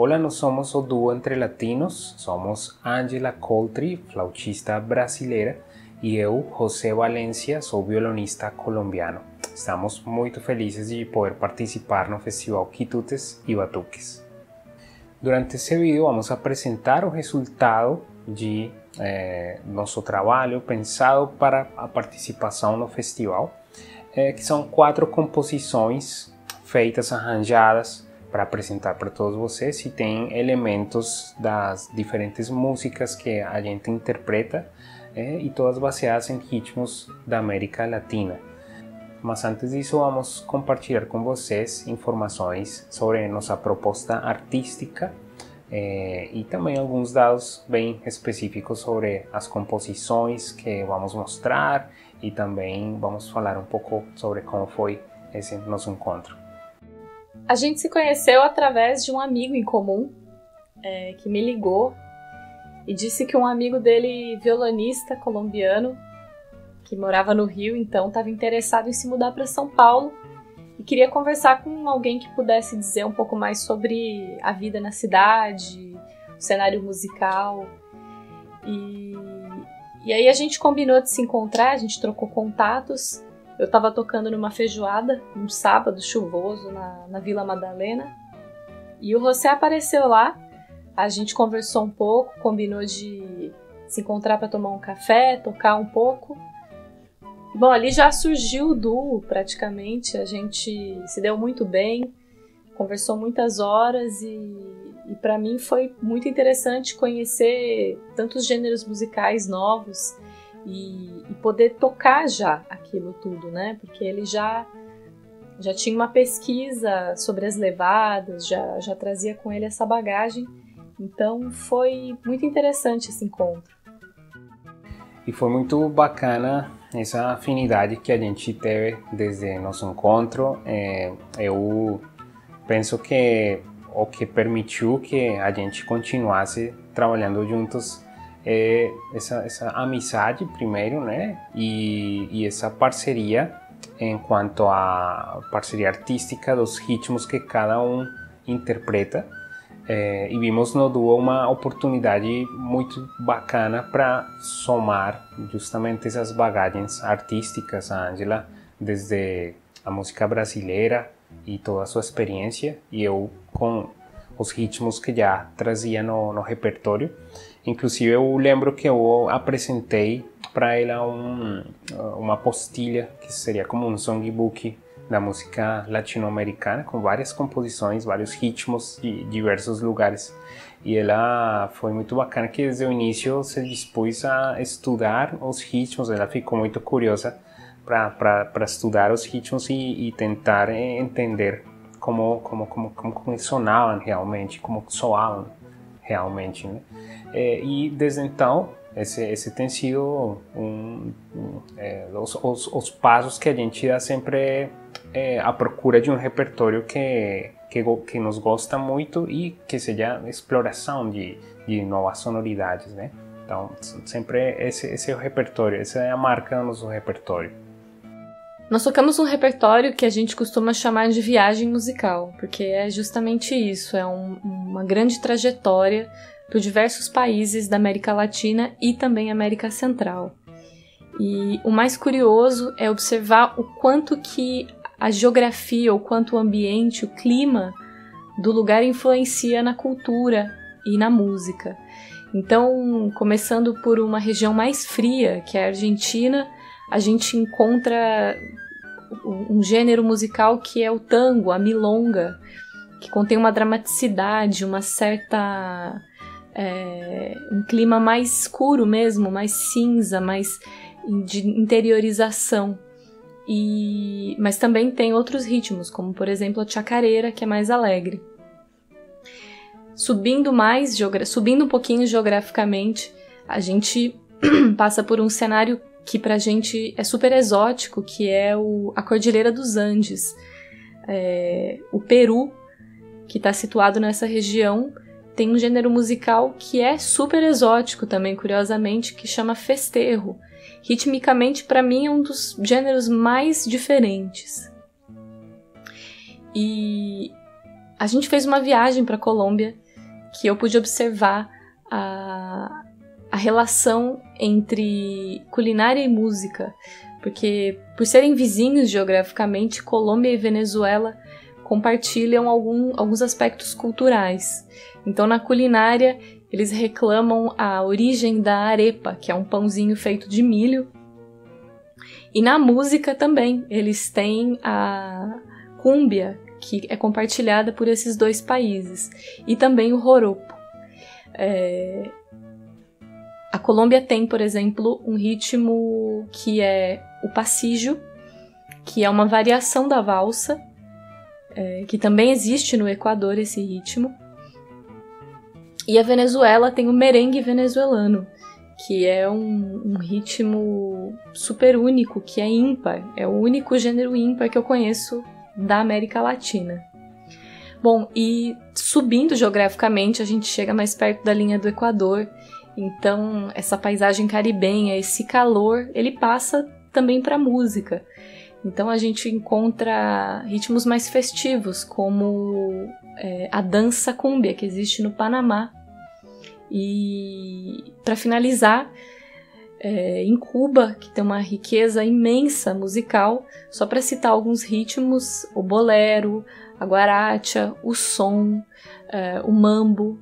Hola, nós somos o Duo Entre Latinos, somos Ángela Coltri, flautista brasileira, e eu, José Valencia, sou violonista colombiano. Estamos muito felizes de poder participar no Festival Quitutes e Batuques. Durante esse vídeo vamos apresentar o resultado de nosso trabalho pensado para a participação no festival, que são 4 composições feitas, arranjadas, para apresentar para todos vocês, e tem elementos das diferentes músicas que a gente interpreta, e todas baseadas em ritmos da América Latina. Mas antes disso, vamos compartilhar com vocês informações sobre nossa proposta artística e também alguns dados bem específicos sobre as composições que vamos mostrar, e também vamos falar um pouco sobre como foi esse nosso encontro. A gente se conheceu através de um amigo em comum que me ligou e disse que um amigo dele, violonista colombiano, que morava no Rio, então estava interessado em se mudar para São Paulo e queria conversar com alguém que pudesse dizer um pouco mais sobre a vida na cidade, o cenário musical. E aí a gente combinou de se encontrar, a gente trocou contatos. Eu estava tocando numa feijoada, um sábado chuvoso, na Vila Madalena, e o José apareceu lá. A gente conversou um pouco, combinou de se encontrar para tomar um café, tocar um pouco. Bom, ali já surgiu o duo praticamente, a gente se deu muito bem, conversou muitas horas e para mim foi muito interessante conhecer tantos gêneros musicais novos e poder tocar já aquilo tudo, né? Porque ele já tinha uma pesquisa sobre as levadas, já trazia com ele essa bagagem. Então foi muito interessante esse encontro. E foi muito bacana essa afinidade que a gente teve desde nosso encontro. Eu penso que o que permitiu que a gente continuasse trabalhando juntos essa amizade primeiro, né? E essa parceria enquanto a parceria artística dos ritmos que cada um interpreta. E vimos no duo uma oportunidade muito bacana para somar justamente essas bagagens artísticas. A Ángela, desde a música brasileira e toda a sua experiência, e eu com os ritmos que já trazia no repertório. Inclusive eu lembro que eu apresentei para ela uma apostila que seria como um songbook da música latino-americana, com várias composições, vários ritmos de diversos lugares. E ela foi muito bacana que desde o início se dispôs a estudar os ritmos. Ela ficou muito curiosa para estudar os ritmos e tentar entender como sonavam realmente, como soavam realmente, né? E desde então, esse tem sido os passos que a gente dá sempre à procura de um repertório que nos gosta muito e que seja exploração de novas sonoridades, né? Então, sempre esse é o repertório, essa é a marca do nosso repertório. Nós tocamos um repertório que a gente costuma chamar de viagem musical, porque é justamente isso, é uma grande trajetória por diversos países da América Latina e também América Central. E o mais curioso é observar o quanto que a geografia, o quanto o ambiente, o clima do lugar influencia na cultura e na música. Então, começando por uma região mais fria, que é a Argentina, a gente encontra um gênero musical que é o tango, a milonga, que contém uma dramaticidade, uma certa... um clima mais escuro mesmo, mais cinza, mais de interiorização. Mas também tem outros ritmos, como por exemplo a chacareira, que é mais alegre. Subindo um pouquinho geograficamente, a gente passa por um cenário que pra gente é super exótico, que é a Cordilheira dos Andes. O Peru, que está situado nessa região, tem um gênero musical que é super exótico também, curiosamente, que chama festejo. Ritmicamente, para mim, é um dos gêneros mais diferentes. E a gente fez uma viagem para a Colômbia que eu pude observar a relação entre culinária e música, porque por serem vizinhos geograficamente, Colômbia e Venezuela compartilham alguns aspectos culturais. Então, na culinária, eles reclamam a origem da arepa, que é um pãozinho feito de milho. E na música também, eles têm a cúmbia, que é compartilhada por esses dois países, e também o joropo. A Colômbia tem, por exemplo, um ritmo que é o pasillo, que é uma variação da valsa, que também existe no Equador esse ritmo. E a Venezuela tem o merengue venezuelano, que é um ritmo super único, que é ímpar. É o único gênero ímpar que eu conheço da América Latina. Bom, e subindo geograficamente, a gente chega mais perto da linha do Equador. Então, essa paisagem caribenha, esse calor, ele passa também para a música. Então, a gente encontra ritmos mais festivos, como a dança cúmbia, que existe no Panamá. E, para finalizar, em Cuba, que tem uma riqueza imensa musical, só para citar alguns ritmos, o bolero, a guaracha, o son, o mambo.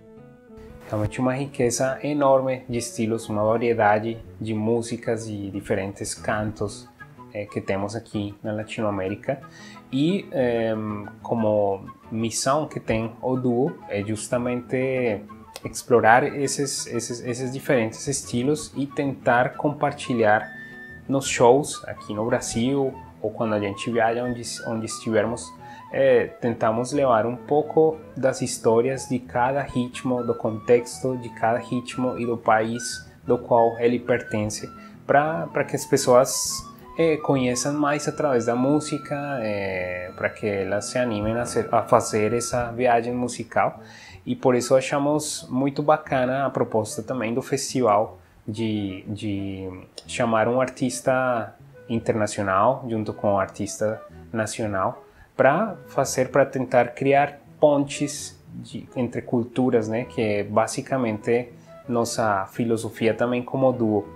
Realmente uma riqueza enorme de estilos, uma variedade de músicas e diferentes cantos que temos aqui na Latinoamérica. E como missão que tem o duo é justamente explorar esses diferentes estilos e tentar compartilhar nos shows aqui no Brasil ou quando a gente viaja onde estivermos. Tentamos levar um pouco das histórias de cada ritmo, do contexto de cada ritmo e do país do qual ele pertence, para que as pessoas conheçam mais através da música, para que elas se animem a fazer essa viagem musical. E por isso achamos muito bacana a proposta também do festival de chamar um artista internacional junto com o artista nacional, para tentar criar pontes entre culturas, né? Que é basicamente nossa filosofia também como duo.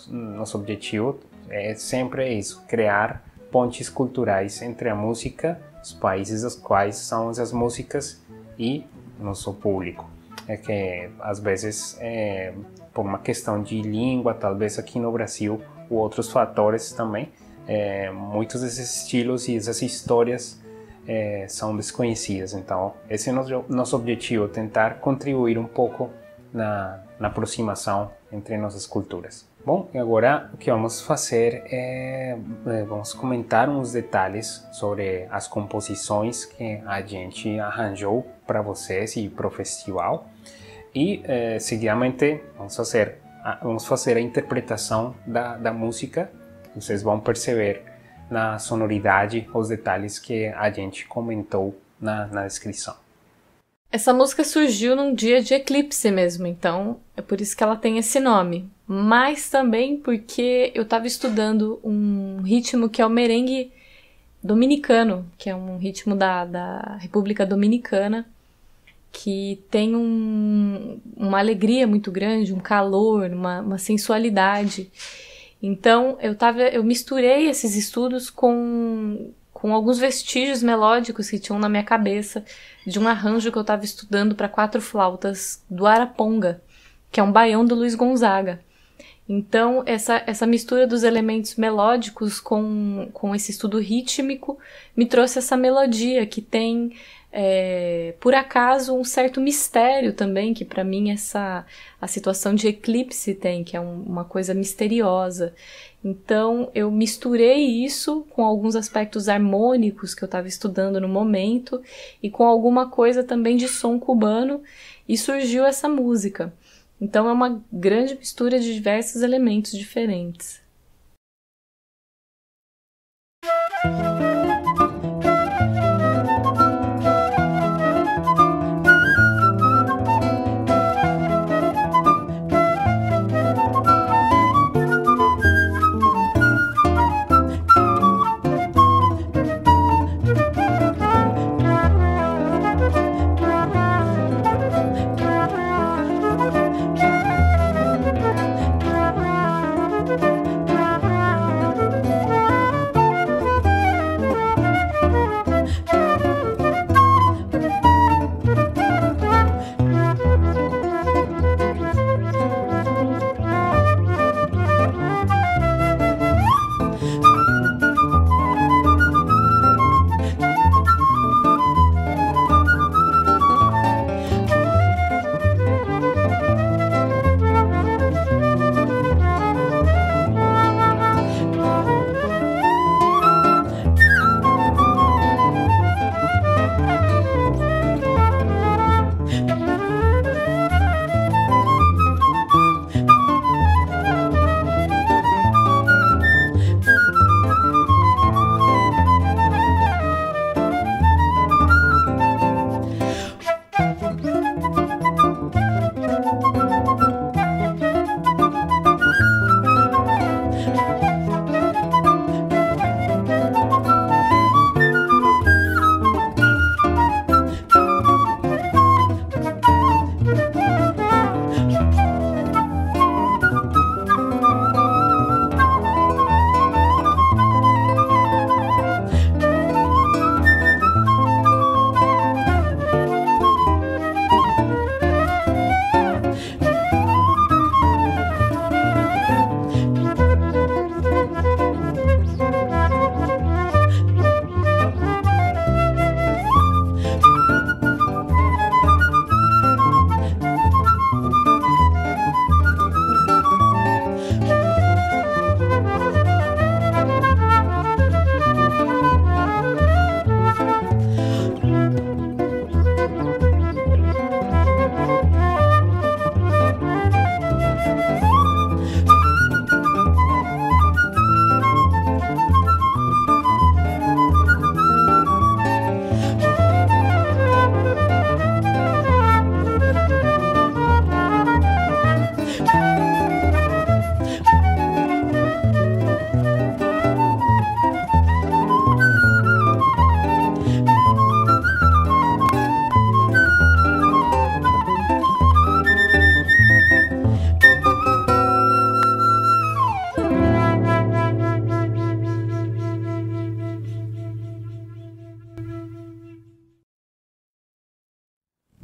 Nosso objetivo é sempre isso, criar pontes culturais entre a música, os países dos quais são essas músicas e nosso público. É que às vezes, por uma questão de língua, talvez aqui no Brasil, ou outros fatores também, muitos desses estilos e essas histórias são desconhecidas. Então esse é o nosso objetivo, tentar contribuir um pouco na aproximação entre nossas culturas. Bom, e agora o que vamos fazer vamos comentar uns detalhes sobre as composições que a gente arranjou para vocês e para o festival, e seguidamente vamos fazer a interpretação da música. Vocês vão perceber na sonoridade os detalhes que a gente comentou na descrição. Essa música surgiu num dia de eclipse mesmo, então é por isso que ela tem esse nome. Mas também porque eu estava estudando um ritmo que é o merengue dominicano, que é um ritmo da República Dominicana, que tem uma alegria muito grande, um calor, uma sensualidade. Então eu misturei esses estudos com alguns vestígios melódicos que tinham na minha cabeça de um arranjo que eu estava estudando para 4 flautas do Araponga, que é um baião do Luiz Gonzaga. Então essa mistura dos elementos melódicos com esse estudo rítmico me trouxe essa melodia que tem, por acaso, um certo mistério também, que para mim a situação de eclipse tem, que é uma coisa misteriosa. Então eu misturei isso com alguns aspectos harmônicos que eu estava estudando no momento e com alguma coisa também de som cubano, e surgiu essa música. Então é uma grande mistura de diversos elementos diferentes.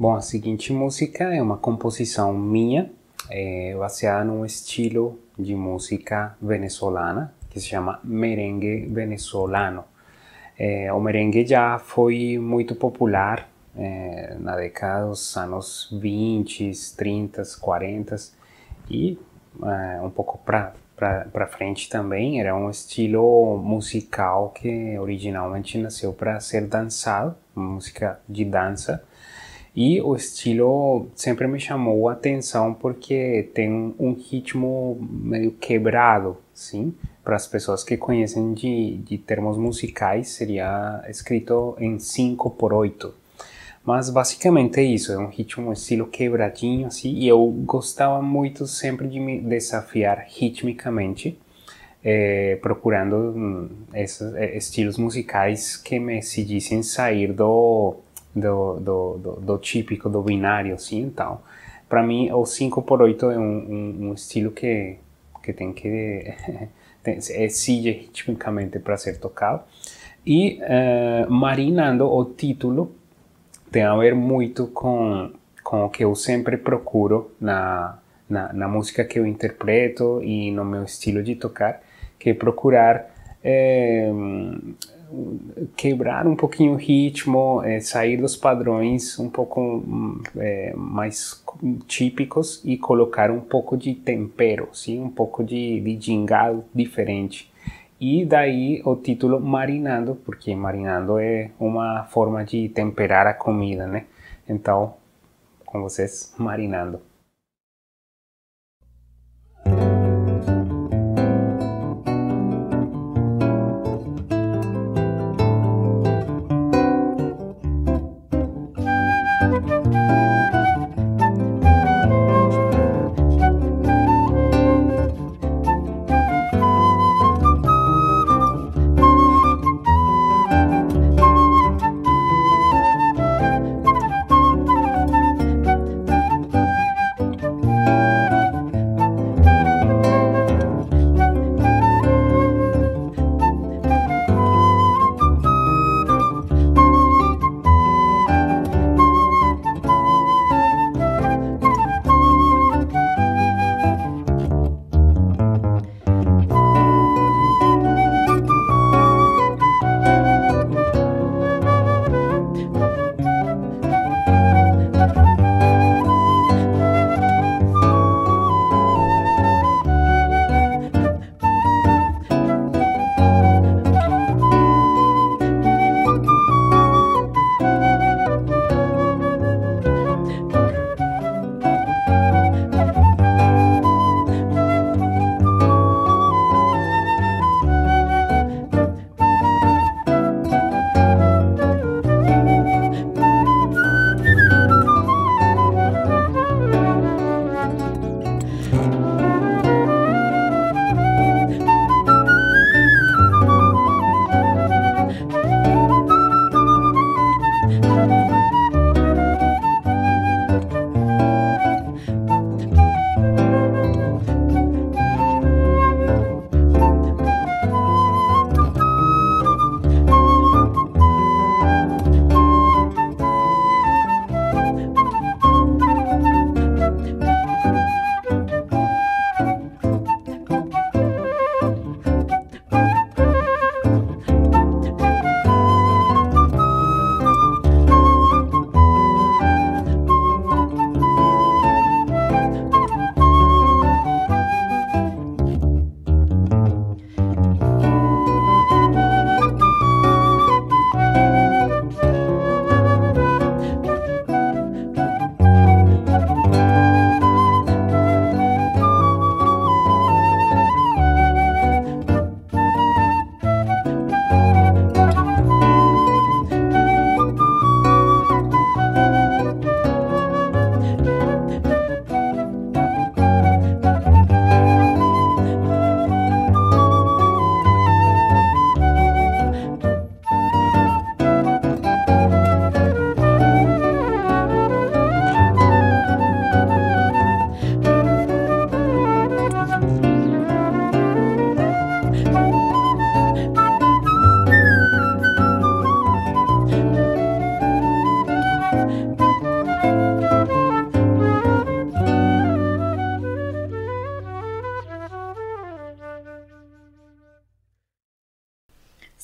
Bom, a seguinte música é uma composição minha, baseada num estilo de música venezuelana que se chama merengue venezolano. O merengue já foi muito popular na década dos anos 20, 30, 40 e um pouco para frente também. Era um estilo musical que originalmente nasceu para ser dançado, música de dança. E o estilo sempre me chamou a atenção porque tem um ritmo meio quebrado, sim? Para as pessoas que conhecem de termos musicais, seria escrito em 5/8. Mas basicamente é isso, é um ritmo, um estilo quebradinho, assim, e eu gostava muito sempre de me desafiar ritmicamente, procurando esses estilos musicais que me exigissem sair do típico, do binário, assim. Então, para mim, o 5/8 é um estilo que tem que exige ritmicamente para ser tocado. E Marinando, o título, tem a ver muito com o que eu sempre procuro na música que eu interpreto e no meu estilo de tocar, que é procurar quebrar um pouquinho o ritmo, sair dos padrões um pouco mais típicos e colocar um pouco de tempero, sim? Um pouco de gingado diferente. E daí o título Marinando, porque marinando é uma forma de temperar a comida, né? Então, com vocês, Marinando.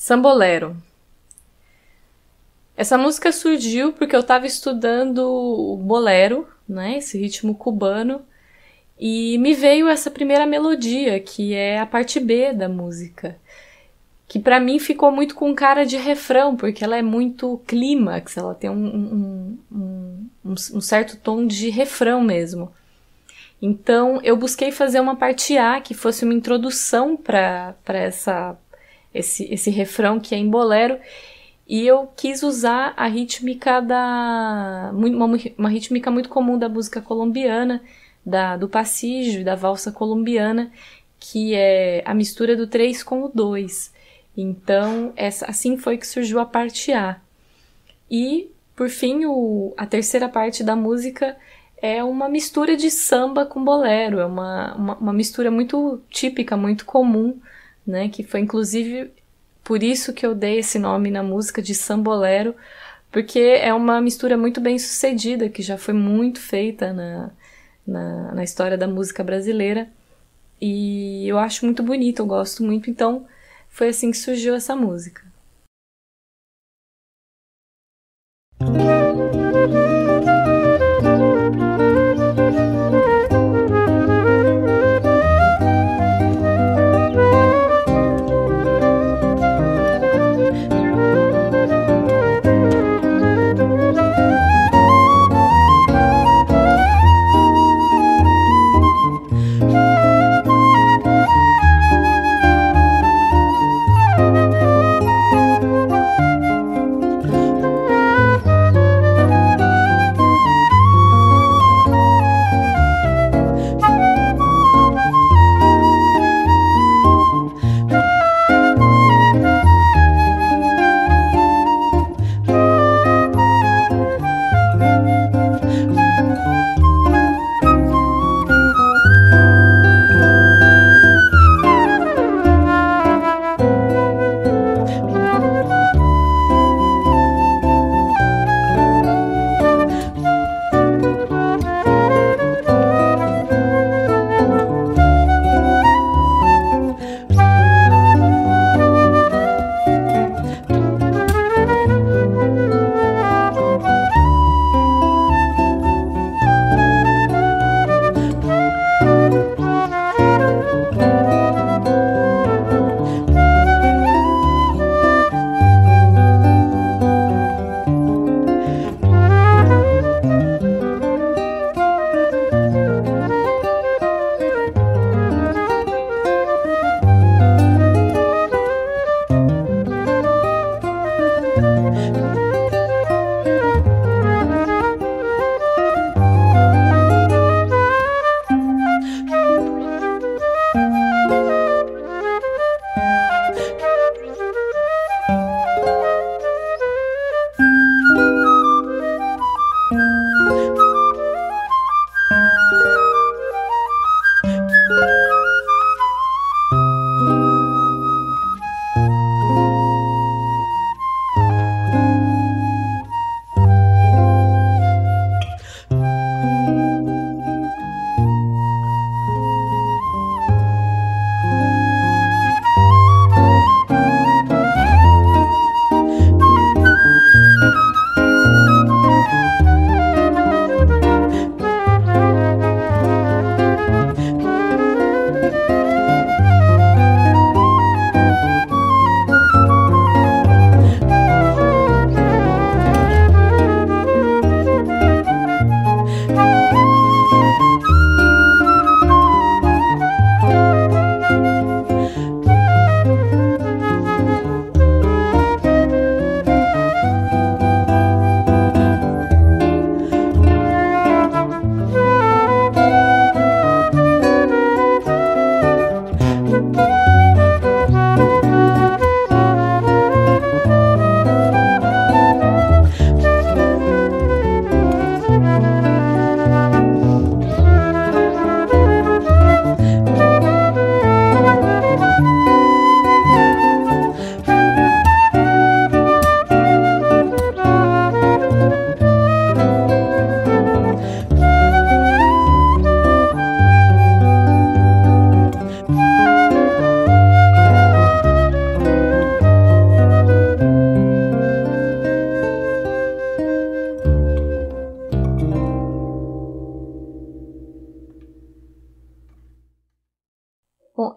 Sambolero. Essa música surgiu porque eu estava estudando o bolero, né, esse ritmo cubano, e me veio essa primeira melodia, que é a parte B da música, que pra mim ficou muito com cara de refrão, porque ela é muito clímax, ela tem um certo tom de refrão mesmo. Então eu busquei fazer uma parte A que fosse uma introdução para esse refrão que é em bolero, e eu quis usar a rítmica uma rítmica muito comum da música colombiana, do pasígio e da valsa colombiana, que é a mistura do 3 com o 2. Então, assim foi que surgiu a parte A. E, por fim, a terceira parte da música é uma mistura de samba com bolero. É uma mistura muito típica, muito comum, né? Que foi, inclusive, por isso que eu dei esse nome na música de sambolero, porque é uma mistura muito bem sucedida, que já foi muito feita na história da música brasileira. E eu acho muito bonito, eu gosto muito, então foi assim que surgiu essa música.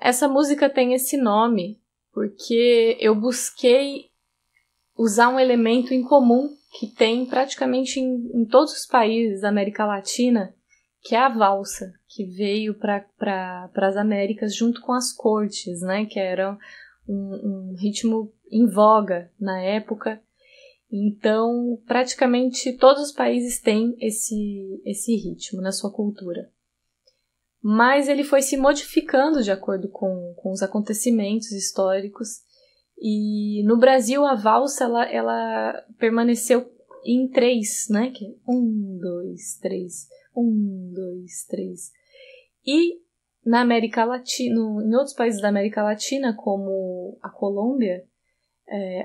essa música tem esse nome porque eu busquei usar um elemento em comum que tem praticamente em todos os países da América Latina, que é a valsa, que veio para as Américas junto com as cortes, né, que era um ritmo em voga na época. Então, praticamente todos os países têm esse ritmo na sua cultura. Mas ele foi se modificando de acordo com os acontecimentos históricos. E no Brasil, a valsa ela permaneceu em 3, né? Que é 1, 2, 3, 1, 2, 3. E na América Latina, em outros países da América Latina, como a Colômbia,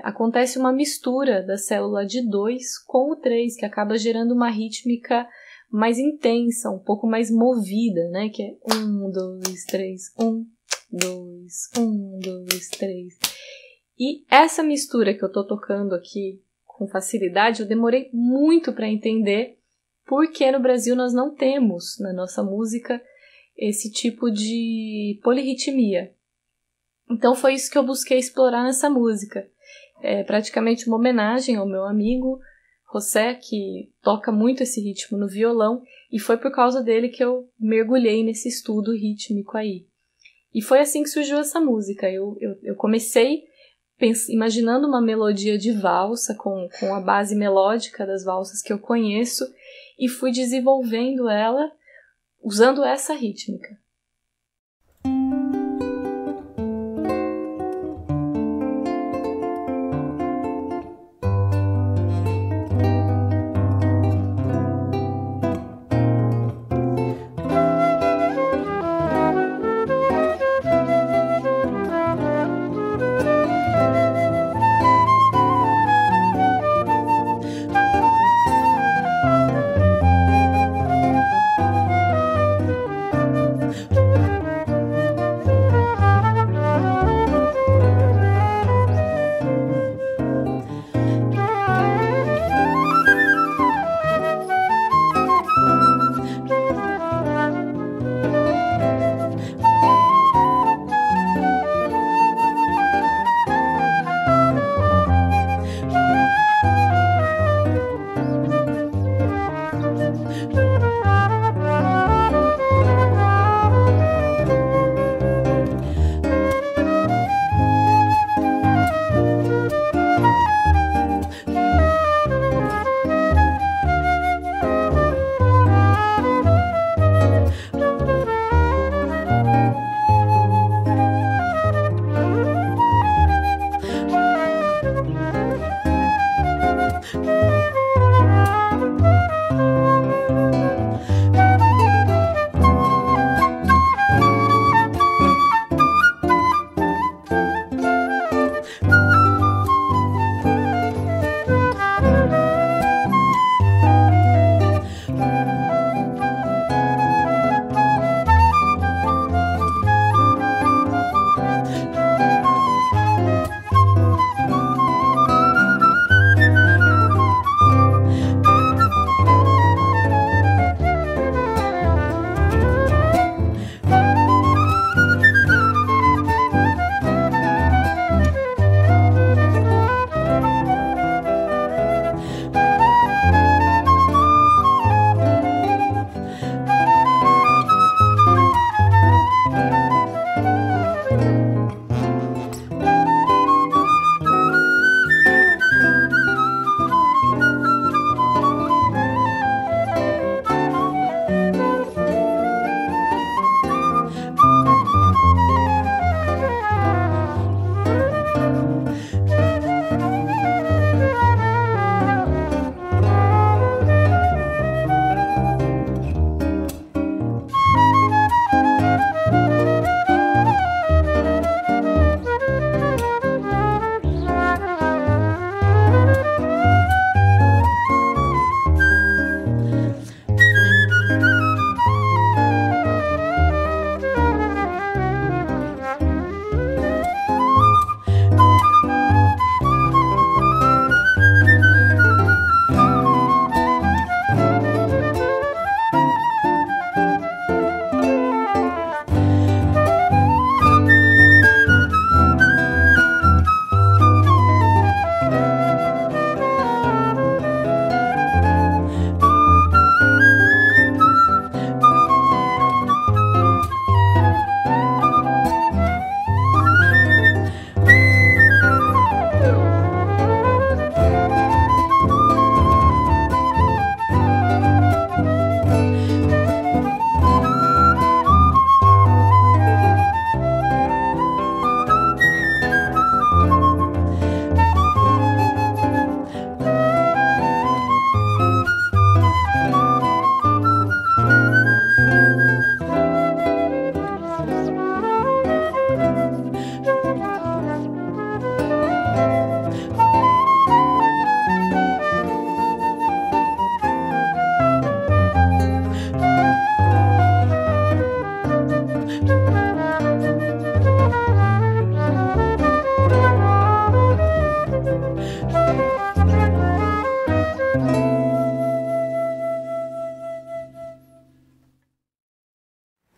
acontece uma mistura da célula de 2 com o 3, que acaba gerando uma rítmica mais intensa, um pouco mais movida, né? Que é 1, 2, 3, 1, 2, 1, 2, 3. E essa mistura que eu tô tocando aqui com facilidade, eu demorei muito para entender porque no Brasil nós não temos na nossa música esse tipo de polirritmia. Então foi isso que eu busquei explorar nessa música. É praticamente uma homenagem ao meu amigo José, que toca muito esse ritmo no violão, e foi por causa dele que eu mergulhei nesse estudo rítmico aí. E foi assim que surgiu essa música. Eu comecei imaginando uma melodia de valsa com a base melódica das valsas que eu conheço e fui desenvolvendo ela usando essa rítmica.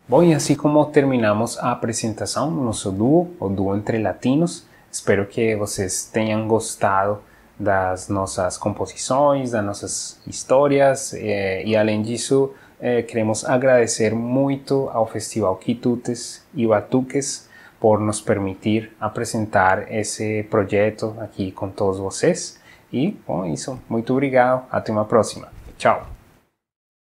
Bom, e assim como terminamos a apresentação do nosso duo, o Duo Entre Latinos, espero que vocês tenham gostado das nossas composições, das nossas histórias, e além disso, queremos agradecer muito ao Festival Quitutes e Batuques por nos permitir apresentar esse projeto aqui com todos vocês. E, bom, isso. Muito obrigado. Até uma próxima. Tchau.